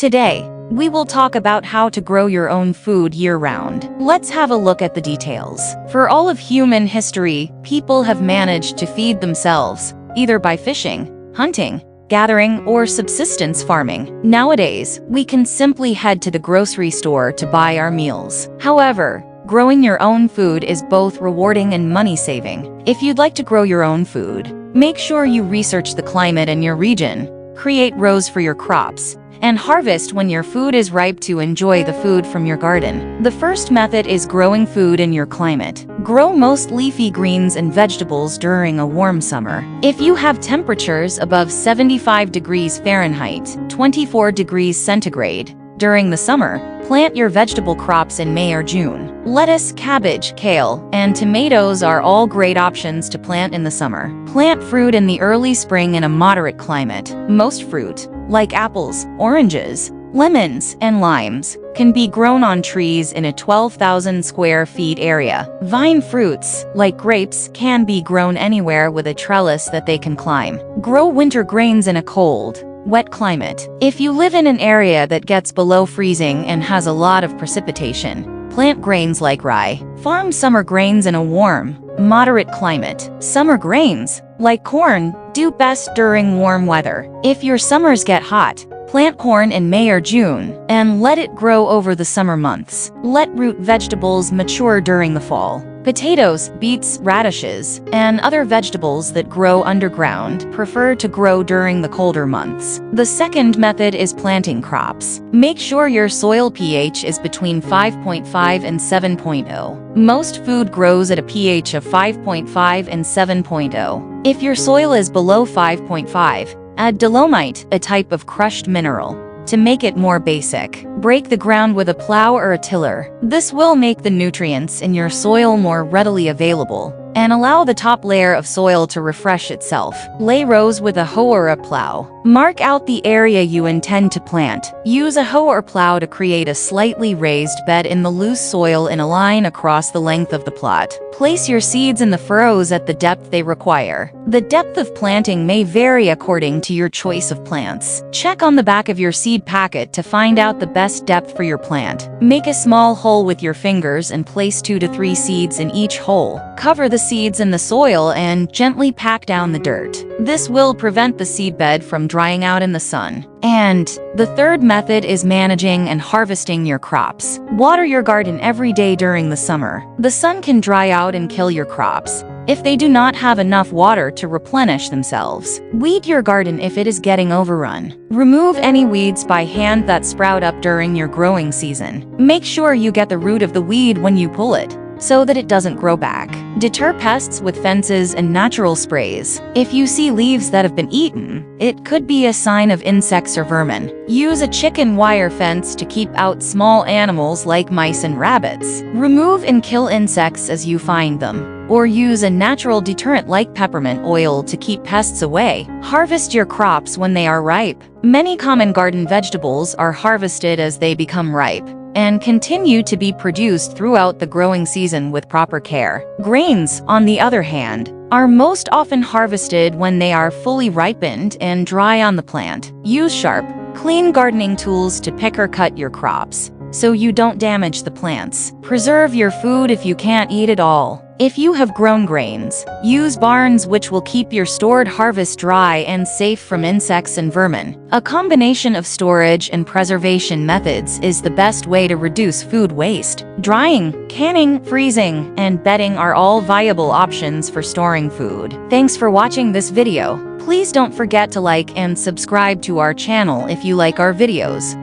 Today, we will talk about how to grow your own food year-round. Let's have a look at the details. For all of human history, people have managed to feed themselves, either by fishing, hunting, gathering, or subsistence farming. Nowadays, we can simply head to the grocery store to buy our meals. However, growing your own food is both rewarding and money-saving. If you'd like to grow your own food, make sure you research the climate in your region, create rows for your crops, and harvest when your food is ripe to enjoy the food from your garden. The first method is growing food in your climate. Grow most leafy greens and vegetables during a warm summer. If you have temperatures above 75 degrees Fahrenheit, 24 degrees centigrade, during the summer, plant your vegetable crops in May or June. Lettuce, cabbage, kale, and tomatoes are all great options to plant in the summer. Plant fruit in the early spring in a moderate climate. Most fruit, like apples, oranges, lemons, and limes, can be grown on trees in a 12,000 square feet area. Vine fruits, like grapes, can be grown anywhere with a trellis that they can climb. Grow winter grains in a cold, wet climate. If you live in an area that gets below freezing and has a lot of precipitation, plant grains like rye. Farm summer grains in a warm, moderate climate. Summer grains, like corn, do best during warm weather. If your summers get hot, plant corn in May or June and let it grow over the summer months. Let root vegetables mature during the fall. Potatoes, beets, radishes, and other vegetables that grow underground prefer to grow during the colder months. The second method is planting crops. Make sure your soil pH is between 5.5 and 7.0. Most food grows at a pH of 5.5 and 7.0. If your soil is below 5.5, add dolomite, a type of crushed mineral, to make it more basic. Break the ground with a plow or a tiller. This will make the nutrients in your soil more readily available and allow the top layer of soil to refresh itself. Lay rows with a hoe or a plow. Mark out the area you intend to plant. Use a hoe or plow to create a slightly raised bed in the loose soil in a line across the length of the plot. Place your seeds in the furrows at the depth they require. The depth of planting may vary according to your choice of plants. Check on the back of your seed packet to find out the best depth for your plant. Make a small hole with your fingers and place 2 to 3 seeds in each hole. Cover the seeds in the soil and gently pack down the dirt. This will prevent the seedbed from drying out in the sun. And the third method is managing and harvesting your crops. Water your garden every day during the summer. The sun can dry out and kill your crops if they do not have enough water to replenish themselves. Weed your garden if it is getting overrun. Remove any weeds by hand that sprout up during your growing season. Make sure you get the root of the weed when you pull it, so that it doesn't grow back. Deter pests with fences and natural sprays. If you see leaves that have been eaten, it could be a sign of insects or vermin. Use a chicken wire fence to keep out small animals like mice and rabbits. Remove and kill insects as you find them, or use a natural deterrent like peppermint oil to keep pests away. Harvest your crops when they are ripe. Many common garden vegetables are harvested as they become ripe and continue to be produced throughout the growing season with proper care. Grains, on the other hand, are most often harvested when they are fully ripened and dry on the plant. Use sharp, clean gardening tools to pick or cut your crops, so you don't damage the plants. Preserve your food if you can't eat it all. If you have grown grains, use barns which will keep your stored harvest dry and safe from insects and vermin. A combination of storage and preservation methods is the best way to reduce food waste. Drying, canning, freezing, and bedding are all viable options for storing food. Thanks for watching this video. Please don't forget to like and subscribe to our channel if you like our videos.